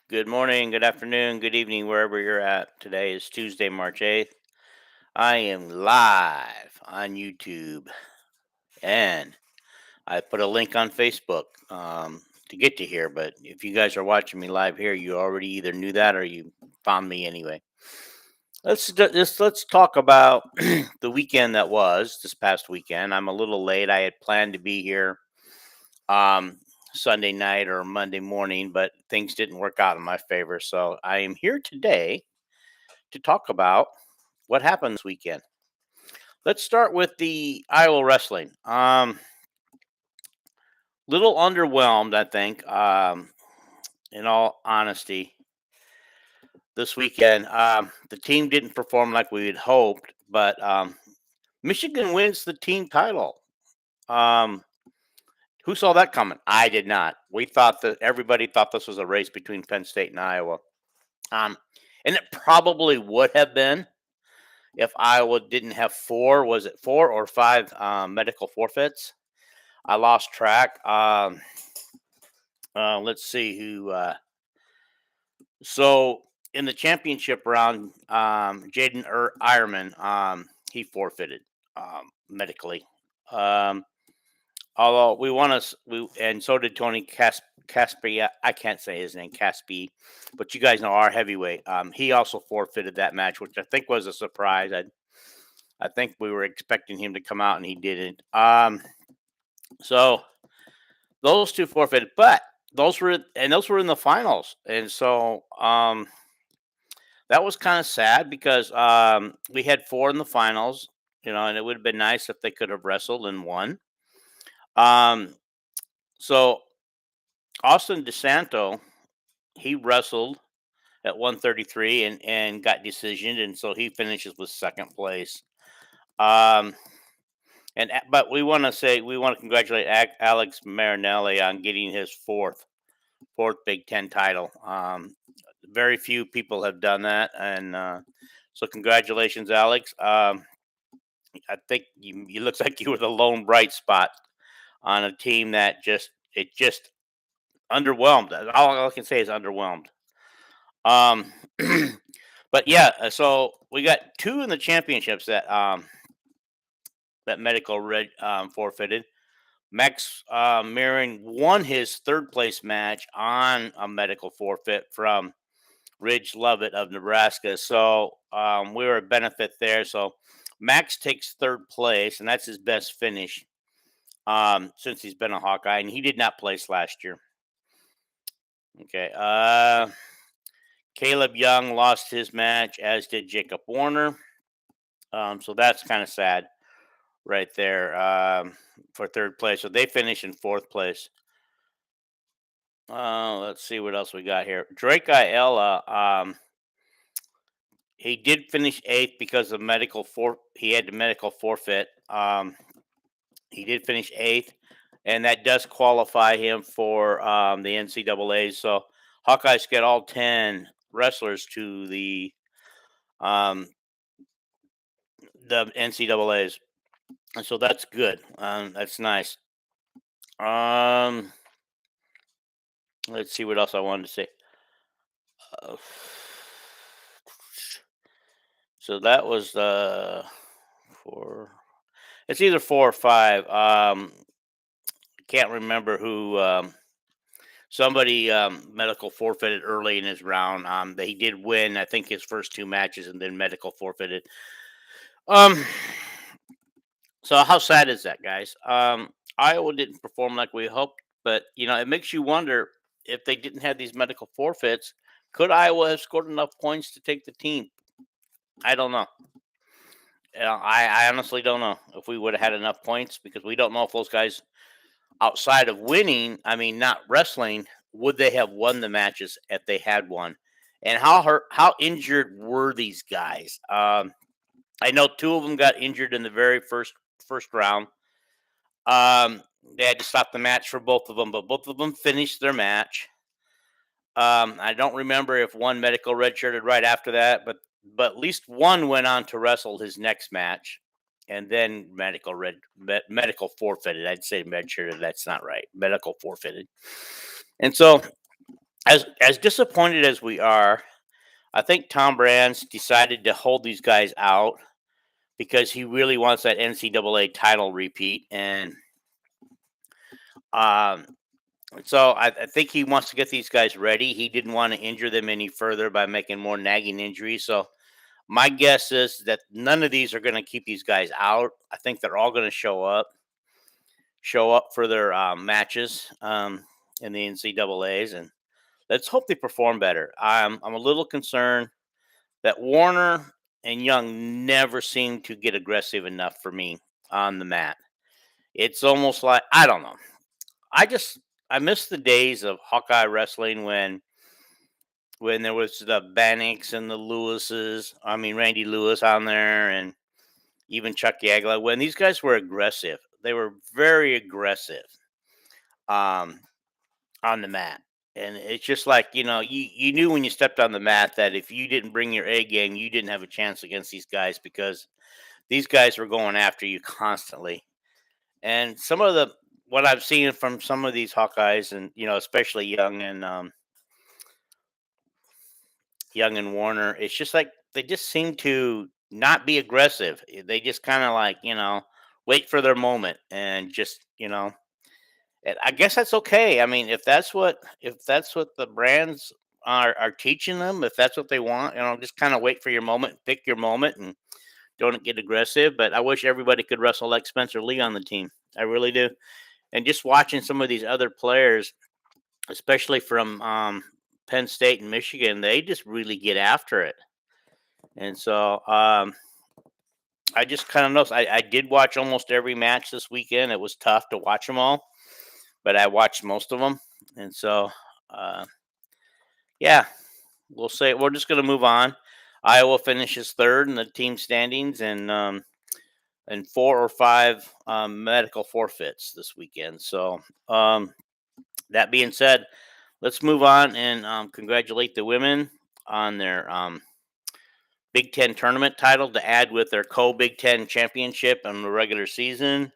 Good morning, good afternoon, good evening, wherever you're at. Today is Tuesday, March 8th. I am live on YouTube and I put a link on Facebook to get to here. But if you guys are watching me live here, you already either knew that or you found me anyway. Let's talk about the weekend that was this past weekend. I'm a little late. I had planned to be here um, Sunday night or Monday morning, but things didn't work out in my favor. So I am here today to talk about what happened this weekend. Let's start with the Iowa wrestling. Little underwhelmed, I think. In all honesty, this weekend, the team didn't perform like we had hoped, but Michigan wins the team title. Um, who saw that coming? I did not. We thought that everybody thought this was a race between Penn State and Iowa. Um, and it probably would have been if Iowa didn't have four. Was it four or five medical forfeits? I lost track. Let's see who. So in the championship round, Jaden Ironman, he forfeited medically. Um, Although we want to, and so did Tony Caspi. I can't say his name, Caspi, but you guys know our heavyweight. He also forfeited that match, which I think was a surprise. I think we were expecting him to come out, and he didn't. So those two forfeited, but those were in the finals, and so that was kind of sad because we had four in the finals, and it would have been nice if they could have wrestled and won. Um, so Austin DeSanto, he wrestled at 133 and got decisioned, and so he finishes with second place. Um, but we want to congratulate Alex Marinelli on getting his fourth Big Ten title. Very few people have done that, and so congratulations, Alex. I think you looks like you were the lone bright spot on a team that just underwhelmed. All I can say is underwhelmed. Um, but yeah, so we got two in the championships that medical red forfeited. Max Marin won his third place match on a medical forfeit from Ridge Lovett of Nebraska. So we were a benefit there. So Max takes third place, and that's his best finish since he's been a Hawkeye, and he did not place last year. Okay. Caleb Young lost his match, as did Jacob Warner. So that's kind of sad right there for third place. So they finish in fourth place. Let's see what else we got here. Drake Ayala, he did finish eighth because of he had the medical forfeit. He did finish eighth, and that does qualify him for the NCAA. So Hawkeyes get all 10 wrestlers to the NCAAs, and so that's good. That's nice. Let's see what else I wanted to say. So that was four. It's either four or five. Can't remember who. Somebody medical forfeited early in his round. He did win, I think, his first two matches, and then medical forfeited. So how sad is that, guys? Iowa didn't perform like we hoped, but it makes you wonder if they didn't have these medical forfeits, could Iowa have scored enough points to take the team? I don't know. I honestly don't know if we would have had enough points because we don't know if those guys, outside of winning, I mean, not wrestling, would they have won the matches if they had won? And how injured were these guys? I know two of them got injured in the very first round. They had to stop the match for both of them, but both of them finished their match. I don't remember if one medical redshirted right after that, but at least one went on to wrestle his next match, and then medical forfeited. I'd say redshirted. That's not right. Medical forfeited, and so as disappointed as we are, I think Tom Brands decided to hold these guys out because he really wants that NCAA title repeat, and um, so I think he wants to get these guys ready. He didn't want to injure them any further by making more nagging injuries. So my guess is that none of these are going to keep these guys out. I think they're all going to show up for their matches in the NCAA's, and let's hope they perform better. I'm a little concerned that Warner and Young never seem to get aggressive enough for me on the mat. It's almost like I don't know. I just I miss the days of Hawkeye wrestling when there was the Bannicks and the Lewises. I mean Randy Lewis on there, and even Chuck Yagla. When these guys were aggressive, they were very aggressive um, on the mat. And it's just like, you knew when you stepped on the mat that if you didn't bring your A game, you didn't have a chance against these guys because these guys were going after you constantly. And some of the what I've seen from some of these Hawkeyes, and especially Young and Warner, it's just like they just seem to not be aggressive. They just kind of like wait for their moment and just and I guess that's okay. I mean, if that's what the brands are teaching them, if that's what they want, just kind of wait for your moment, pick your moment, and don't get aggressive. But I wish everybody could wrestle like Spencer Lee on the team. I really do. And just watching some of these other players, especially from Penn State and Michigan, they just really get after it. And so I just kind of noticed. I did watch almost every match this weekend. It was tough to watch them all, but I watched most of them. And so, uh, yeah, we'll say we're just going to move on. Iowa finishes third in the team standings, and 4 or 5 medical forfeits this weekend. So, that being said, let's move on and congratulate the women on their Big Ten tournament title to add with their co-Big Ten championship in the regular season.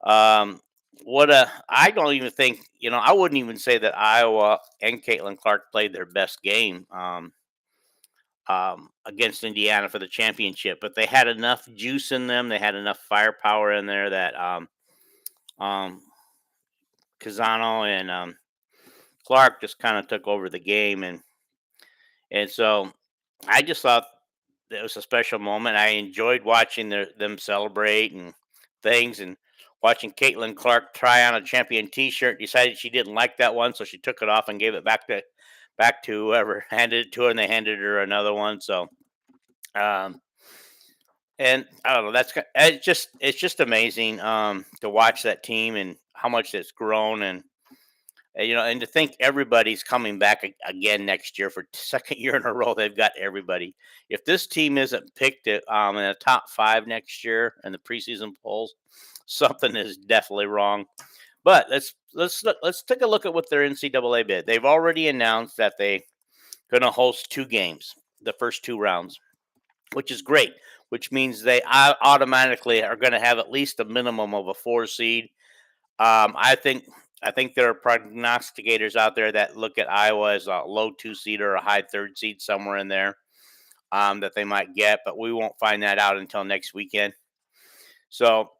Um, I don't even think, I wouldn't even say that Iowa and Caitlin Clark played their best game against Indiana for the championship, but they had enough juice in them. They had enough firepower in there that um, Kazano and Clark just kind of took over the game, and so I just thought it was a special moment. I enjoyed watching them celebrate and things, and watching Caitlin Clark try on a champion T-shirt. Decided she didn't like that one, so she took it off and gave it back to whoever handed it to her, and they handed her another one. So, um, and I don't know. It's just amazing to watch that team and how much it's grown, and to think everybody's coming back again next year for second year in a row. They've got everybody. If this team isn't picked in the top 5 next year in the preseason polls, something is definitely wrong. But let's take a look at what their NCAA bid. They've already announced that they're going to host 2 games, the first 2 rounds, which is great. Which means they automatically are going to have at least a minimum of a 4 seed. I think there are prognosticators out there that look at Iowa as a low 2 seed or a high 3rd seed somewhere in there that they might get, but we won't find that out until next weekend. So,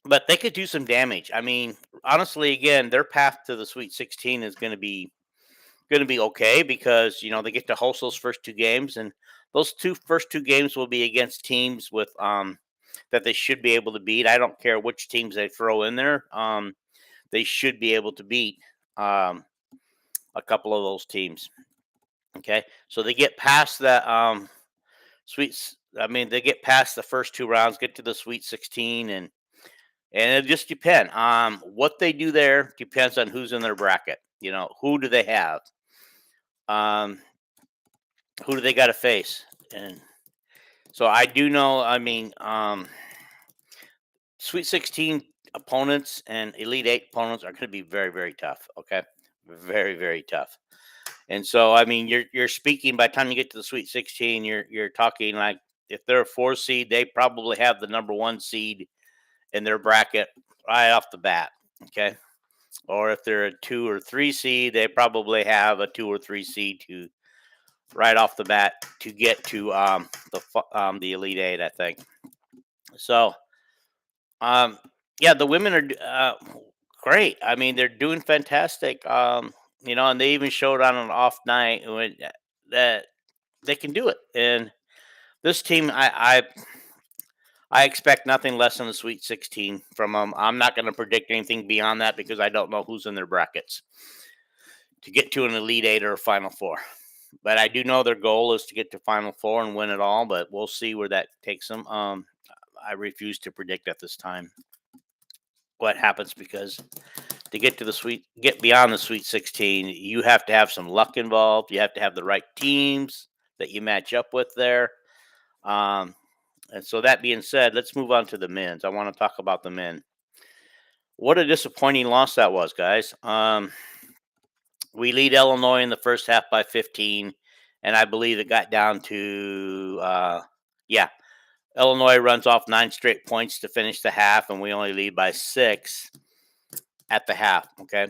but they could do some damage. I mean, honestly, again, their path to the Sweet 16 is going to be okay because they get to host those first 2 games, and those first 2 games will be against teams with that they should be able to beat. I don't care which teams they throw in there. They should be able to beat um, a couple of those teams. Okay, so they get past that sweet. I mean, they get past the first 2 rounds, get to the Sweet 16, and it just depends. What they do there depends on who's in their bracket. Who do they have? Um, who do they got to face? And so I do know. I mean, Sweet 16 opponents and Elite 8 opponents are going to be very, very tough. Okay, very, very tough. And so, I mean, you're speaking by the time you get to the Sweet 16, you're talking like if they're a 4 seed, they probably have the number 1 seed in their bracket right off the bat. Okay, or if they're a 2 or 3 seed, they probably have a 2 or 3 seed to right off the bat to get to the Elite Eight, I think. So, um, yeah, the women are great. I mean, they're doing fantastic. And they even showed on an off night that they can do it. And this team, I expect nothing less than the Sweet 16 from them. I'm not going to predict anything beyond that because I don't know who's in their brackets to get to an Elite Eight or a Final Four. But I do know their goal is to get to Final Four and win it all. But we'll see where that takes them. I refuse to predict at this time what happens because to get beyond the Sweet 16, you have to have some luck involved. You have to have the right teams that you match up with there. Um, and so that being said, let's move on to the men's. I want to talk about the men. What a disappointing loss that was, guys. We lead Illinois in the first half by 15, and I believe it got down to yeah. Illinois runs off 9 straight points to finish the half, and we only lead by 6 at the half. Okay.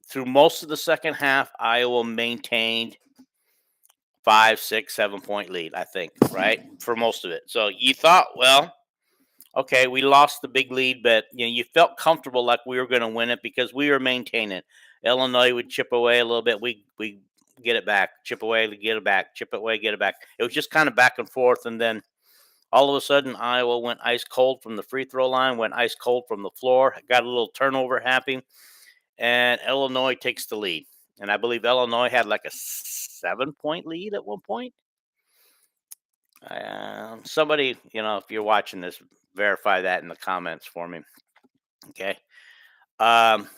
Through most of the second half, Iowa maintained 5, 6, 7 point lead, I think, right? For most of it. So you thought, well, okay, we lost the big lead, but you felt comfortable like we were going to win it because we were maintaining it. Illinois would chip away a little bit. We get it back, chip away, get it back, chip away, get it back. It was just kind of back and forth, and then all of a sudden, Iowa went ice cold from the free throw line, went ice cold from the floor, got a little turnover happy, and Illinois takes the lead. And I believe Illinois had like a 7 point lead at one point. Somebody, if you're watching this, verify that in the comments for me. Okay. Um,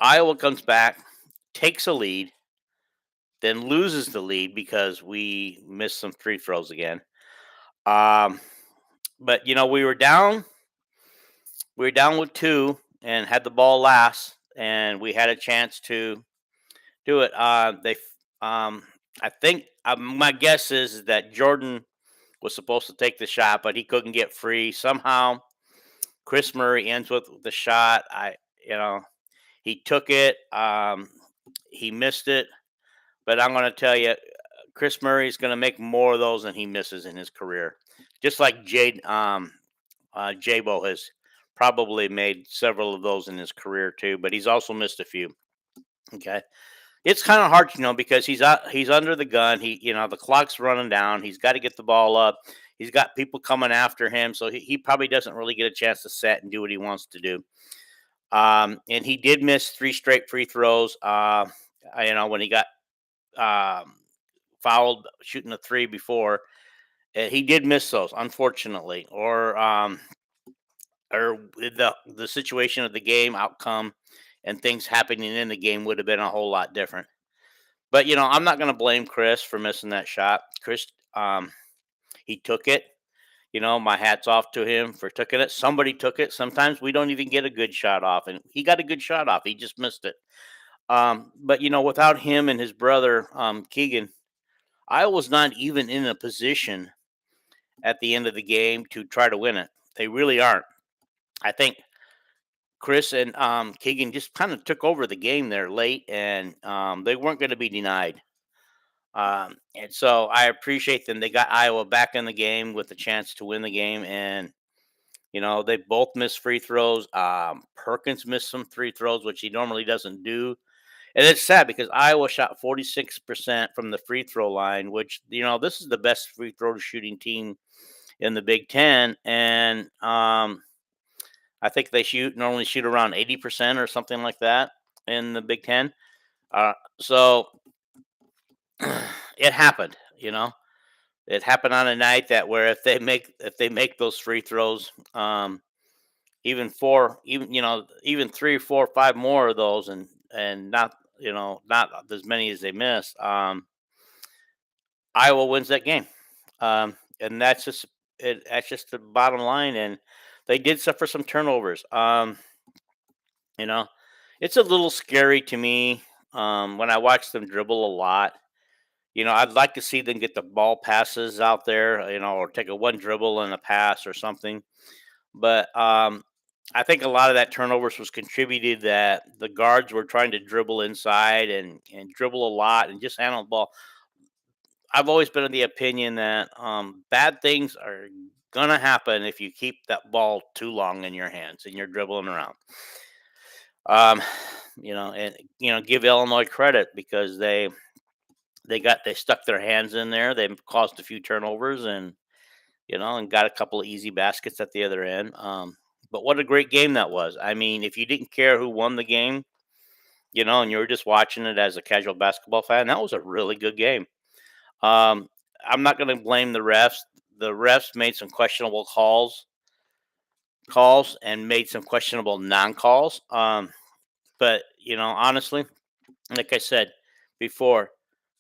Iowa comes back, takes a lead, then loses the lead because we missed some free throws again. But we were down. We were down with 2 and had the ball last, and we had a chance to do it. I think my guess is that Jordan was supposed to take the shot, but he couldn't get free. Somehow, Chris Murray ends with the shot. He took it. He missed it, but I'm going to tell you, Chris Murray is going to make more of those than he misses in his career. Just like Jabo has probably made several of those in his career too, but he's also missed a few. Okay. It's kind of hard, because he's under the gun. The clock's running down. He's got to get the ball up. He's got people coming after him, so he probably doesn't really get a chance to set and do what he wants to do. And he did miss 3 straight free throws. When he got fouled shooting a 3 before, he did miss those, unfortunately, or the situation of the game outcome and things happening in the game would have been a whole lot different. But I'm not going to blame Chris for missing that shot. Chris, he took it. My hat's off to him for taking it. Somebody took it. Sometimes we don't even get a good shot off, and he got a good shot off. He just missed it. But without him and his brother Keegan, I was not even in a position at the end of the game to try to win it. They really aren't. I think Chris and Keegan just kind of took over the game there late, and they weren't going to be denied. And so I appreciate them. They got Iowa back in the game with a chance to win the game, and they both missed free throws. Perkins missed some free throws, which he normally doesn't do. And it's sad because Iowa shot 46% from the free throw line, which this is the best free throw shooting team in the Big Ten, and I think they normally shoot around 80% or something like that in the Big Ten. So it happened. It happened on a night that where if they make those free throws, even 3, 4, 5 more of those, and not as many as they missed, Iowa wins that game. And that's just it. That's just the bottom line. And they did suffer some turnovers. It's a little scary to me when I watch them dribble a lot. I'd like to see them get the ball passes out there, or take a one dribble and a pass or something. But I think a lot of that turnovers was contributed that the guards were trying to dribble inside and dribble a lot and just handle the ball. I've always been of the opinion that bad things are gonna happen if you keep that ball too long in your hands and you're dribbling around. Um, and give Illinois credit because they stuck their hands in there. They caused a few turnovers and got a couple of easy baskets at the other end. But what a great game that was. I mean, if you didn't care who won the game, and you were just watching it as a casual basketball fan, that was a really good game. Um, I'm not going to blame the refs. The refs made some questionable calls and made some questionable non-calls. But honestly, like I said before,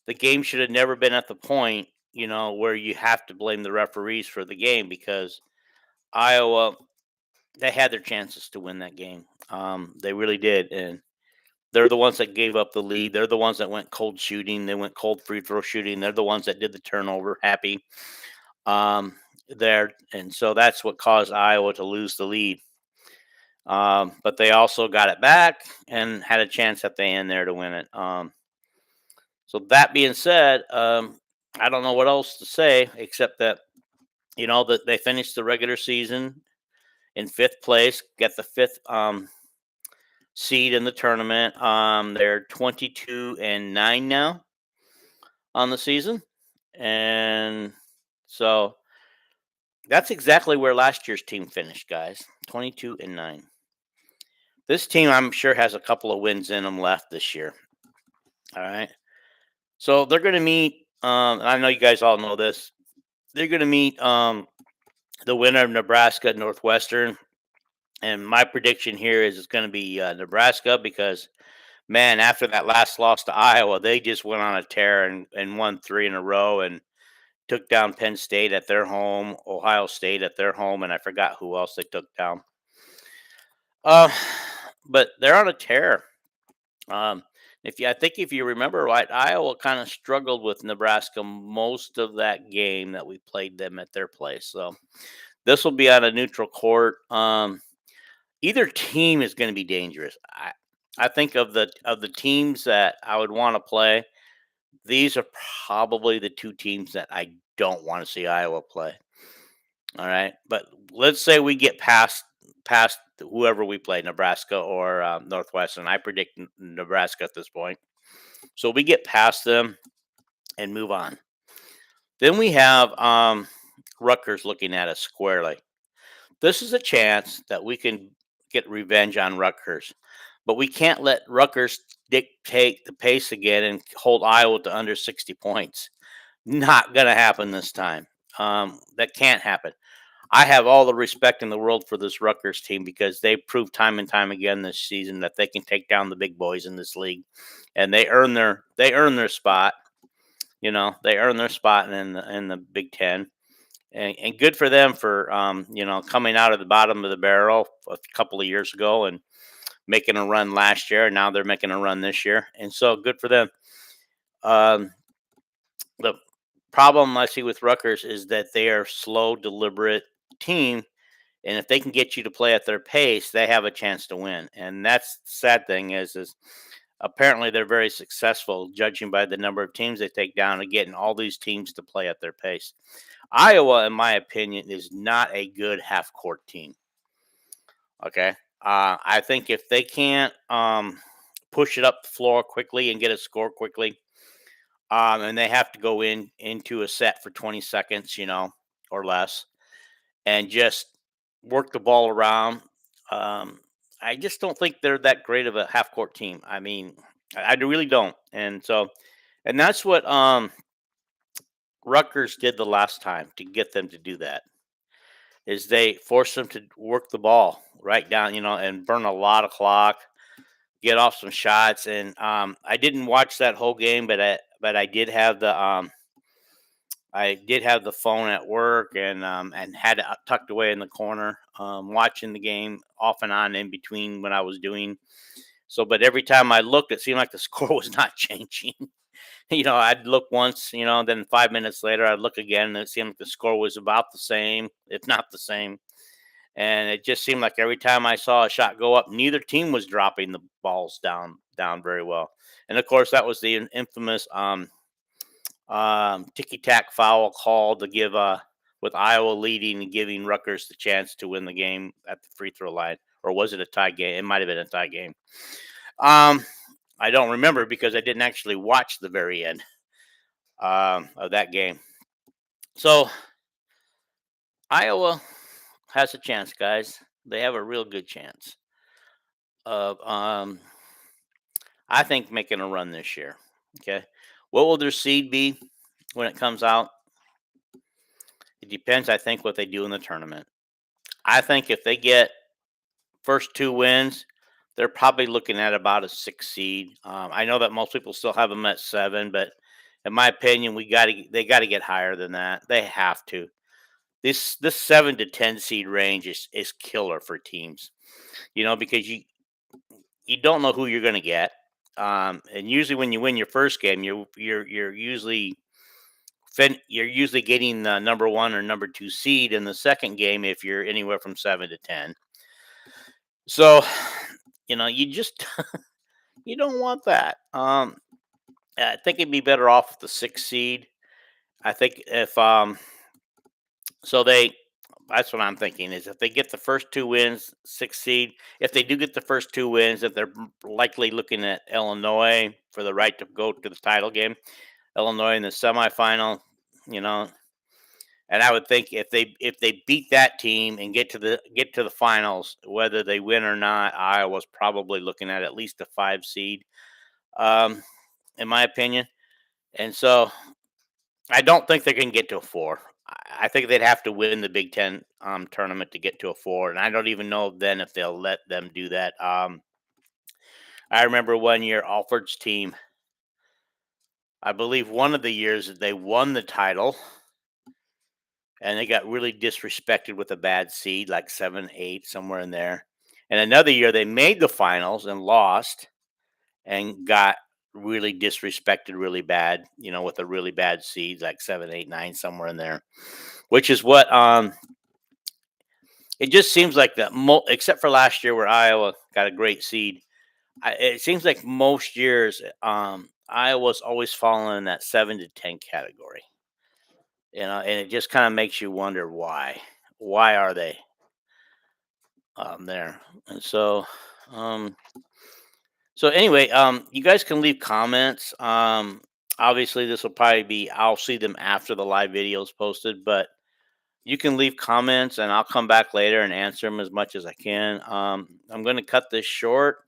the game should have never been at the point, where you have to blame the referees for the game because Iowa, they had their chances to win that game. They really did, and they're the ones that gave up the lead. They're the ones that went cold shooting. They went cold free throw shooting. They're the ones that did the turnover. Happy there, and so that's what caused Iowa to lose the lead. But they also got it back and had a chance at the end there to win it. So that being said, I don't know what else to say except that that they finished the regular season in fifth place, get the fifth seed in the tournament. They're 22-9 now on the season, and so that's exactly where last year's team finished, guys. 22-9. This team, I'm sure, has a couple of wins in them left this year. All right, so they're going to meet. I know you guys all know this. They're going to meet the winner of Nebraska Northwestern. And my prediction here is it's going to be Nebraska because, man, after that last loss to Iowa, they just went on a tear and won three in a row and took down Penn State at their home, Ohio State at their home, and I forgot who else they took down. Uh, but they're on a tear. If you remember right, Iowa kind of struggled with Nebraska most of that game that we played them at their place. So this will be on a neutral court. Either team is going to be dangerous. I think of the teams that I would want to play. These are probably the two teams that I don't want to see Iowa play. All right, but let's say we get past whoever we play, Nebraska or Northwestern. I predict Nebraska at this point, so we get past them and move on. Then we have Rutgers looking at us squarely. This is a chance that we can get revenge on Rutgers, but we can't let Rutgers dictate the pace again and hold Iowa to under 60 points. Not going to happen this time. That can't happen. I have all the respect in the world for this Rutgers team because they proved time and time again this season that they can take down the big boys in this league, and they earn their spot. They earn their spot in the Big Ten, and good for them for coming out of the bottom of the barrel a couple of years ago and making a run last year. And now they're making a run this year, and so good for them. The problem I see with Rutgers is that they are slow, deliberate team, and if they can get you to play at their pace, they have a chance to win. And that's the sad thing is apparently they're very successful, judging by the number of teams they take down and getting all these teams to play at their pace. Iowa, in my opinion, is not a good half court team. Okay. I think if they can't push it up the floor quickly and get a score quickly, and they have to go into a set for 20 seconds, or less, and just work the ball around. I just don't think they're that great of a half court team. I mean, I really don't. And that's what Rutgers did the last time to get them to do that. Is they forced them to work the ball right down, and burn a lot of clock, get off some shots. And I didn't watch that whole game, but I did have the phone at work and had it tucked away in the corner, watching the game off and on in between when I was doing. So, but every time I looked, it seemed like the score was not changing. I'd look once, then 5 minutes later, I'd look again, and it seemed like the score was about the same, if not the same. and it just seemed like every time I saw a shot go up, neither team was dropping the balls down very well. And of course, that was the infamous ticky tack foul call to give with Iowa leading and giving Rutgers the chance to win the game at the free throw line, or was it a tie game? It might have been a tie game. I don't remember because I didn't actually watch the very end of that game. So Iowa has a chance, guys. They have a real good chance of, I think, making a run this year. Okay, what will their seed be when it comes out? It depends, I think, what they do in the tournament. I think if they get first two wins, they're probably looking at about a 6 seed. I know that most people still have them at 7, but in my opinion, they got to get higher than that. They have to. This 7 to 10 seed range is killer for teams. Because you don't know who you're going to get. And usually when you win your first game, you're usually you're usually getting the number 1 or number 2 seed in the second game if you're anywhere from 7 to 10. So, you just you don't want that. I think it'd be better off with the 6 seed. I think if so they that's what I'm thinking is if they get the first 2 wins, 6 seed. If they do get the first 2 wins, that they're likely looking at Illinois for the right to go to the title game. Illinois in the semifinal, you know, and I would think if they beat that team and get to the finals, whether they win or not, Iowa's probably looking at least a 5 seed, um, in my opinion. And so I don't think they can get to a 4. I think they'd have to win the Big Ten tournament to get to a 4, and I don't even know then if they'll let them do that. I remember one year Alford's team. I believe one of the years that they won the title, and they got really disrespected with a bad seed, like 7, 8, somewhere in there. And another year they made the finals and lost, and got really disrespected really bad, with a really bad seed, like 7, 8, 9, somewhere in there. Which is what it just seems like that. Except for last year where Iowa got a great seed, it seems like most years Iowa's always fallen in that 7 to 10 category. And it just kind of makes you wonder why. Why are they there? And um, so anyway, you guys can leave comments. Obviously, this will probably be. I'll see them after the live video is posted, but you can leave comments, and I'll come back later and answer them as much as I can. I'm going to cut this short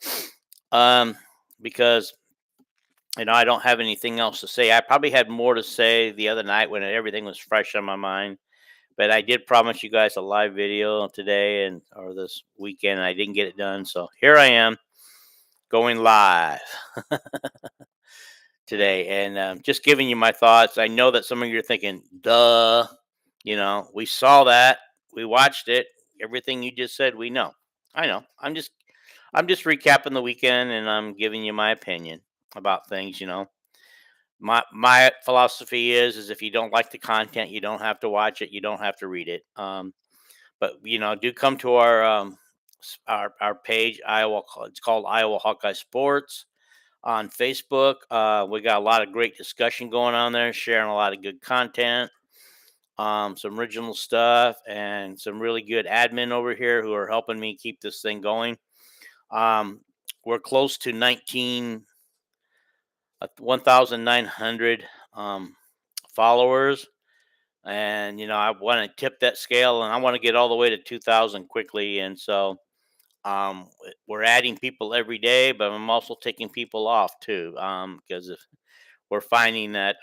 because I don't have anything else to say. I probably had more to say the other night when everything was fresh on my mind. But I did promise you guys a live video today or this weekend, and I didn't get it done. So here I am going live today and just giving you my thoughts. I know that some of you are thinking, duh, we saw that. We watched it. Everything you just said, we know. I know. I'm just recapping the weekend and I'm giving you my opinion about things. My philosophy is if you don't like the content, you don't have to watch it, you don't have to read it. But do come to our page, Iowa. It's called Iowa Hawkeye Sports on Facebook. We got a lot of great discussion going on there, sharing a lot of good content, some original stuff, and some really good admin over here who are helping me keep this thing going. We're close to 1,900 followers. And I want to tip that scale, and I want to get all the way to 2,000 quickly. And so we're adding people every day, but I'm also taking people off too, because if we're finding that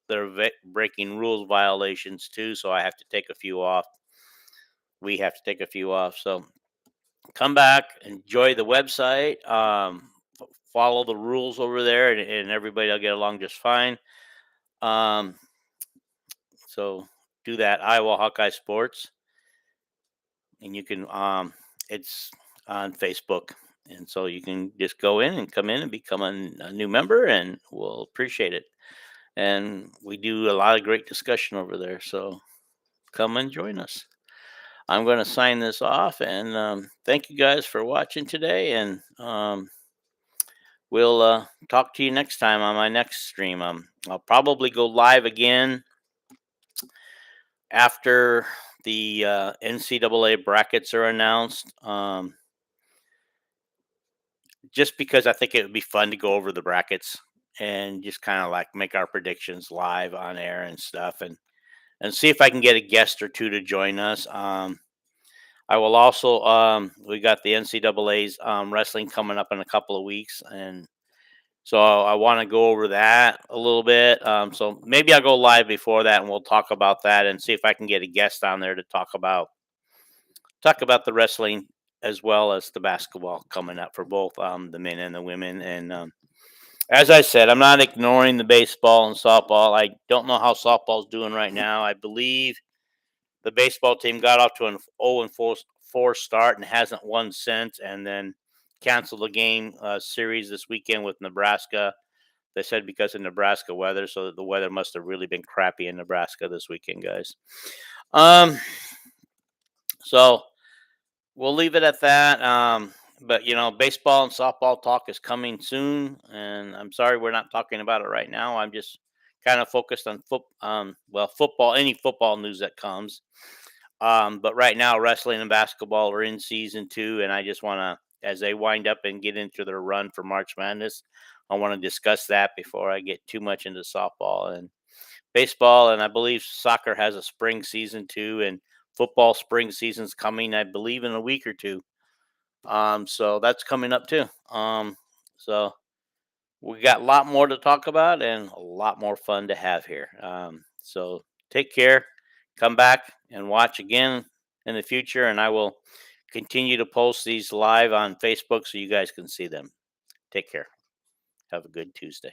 they're breaking rules violations too, so I have to take a few off. We have to take a few off. So come back, enjoy the website, follow the rules over there, and everybody will get along just fine. So do that, Iowa Hawkeye Sports, and you can it's on Facebook, and so you can just go in and come in and become a new member, and we'll appreciate it. And we do a lot of great discussion over there, so come and join us. I'm going to sign this off, and thank you guys for watching today. And we'll talk to you next time on my next stream. I'll probably go live again after the NCAA brackets are announced. Just because I think it would be fun to go over the brackets and just kind of like make our predictions live on air and stuff, and see if I can get a guest or two to join us. I will also we got the NCAA's wrestling coming up in a couple of weeks, and so I want to go over that a little bit. So maybe I'll go live before that, and we'll talk about that and see if I can get a guest on there to talk about the wrestling as well as the basketball coming up for both the men and the women. And as I said, I'm not ignoring the baseball and softball. I don't know how softball's doing right now. I believe the baseball team got off to an 0-4 start and hasn't won since, and then canceled the game series this weekend with Nebraska. They said because of Nebraska weather, so that the weather must have really been crappy in Nebraska this weekend, guys. So we'll leave it at that. But baseball and softball talk is coming soon, and I'm sorry we're not talking about it right now. I'm just kind of focused on football, any football news that comes. But right now, wrestling and basketball are in season 2, and I just want to, as they wind up and get into their run for March Madness, I want to discuss that before I get too much into softball and baseball. And I believe soccer has a spring season too, and football spring season's coming, I believe, in a week or two. So that's coming up too. So we got a lot more to talk about and a lot more fun to have here. So take care. Come back and watch again in the future, and I will continue to post these live on Facebook so you guys can see them. Take care. Have a good Tuesday.